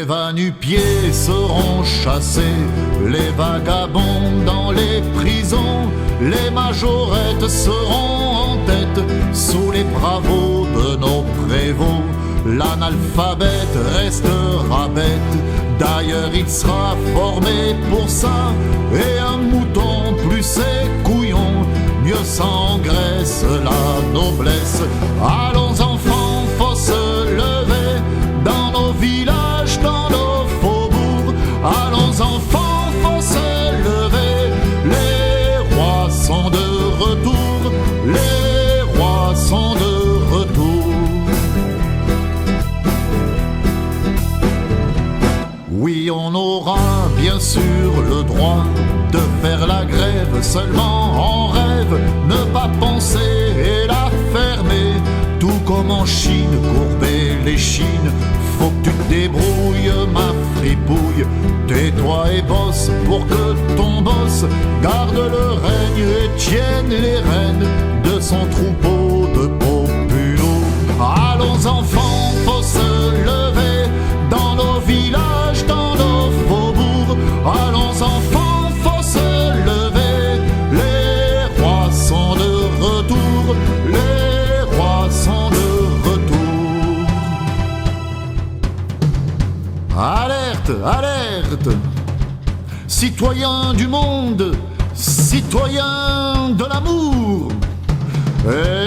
va-nu-pieds seront chassés, les vagabonds dans les prisons, les majorettes seront en tête sous les bravos de nos prévôts. L'analphabète restera bête, d'ailleurs il sera formé pour ça, et un mouton plus ses couillons, mieux s'engraisse la noblesse. Allons enfants, faut se lever, dans nos villages, dans nos faubourgs. Allons enfants, faut se lever, les rois sont de retour, les rois sont de retour. Oui, on aura bien sûr le droit de faire la grève, seulement en rêve, ne pas penser et la fermer. Tout comme en Chine, courber les chines, faut que tu te débrouilles, ma fripouille. Tais-toi et bosse pour que ton boss garde le règne et tienne les rênes de son troupeau de populos. Allons enfants, faut se lever, dans nos villages, dans nos faubourgs. Allons enfants, faut se lever, les rois sont de retour, les rois sont de retour. Alerte, alerte, citoyens du monde, citoyens de l'amour,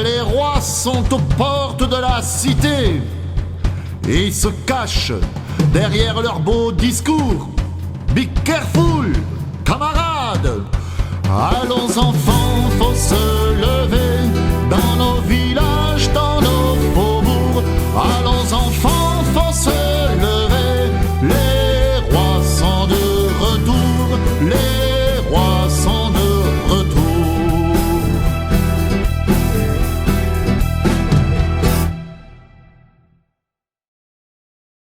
les rois sont aux portes de la cité. Ils se cachent derrière leurs beaux discours. Be careful, camarades. Allons enfants, faut se lever,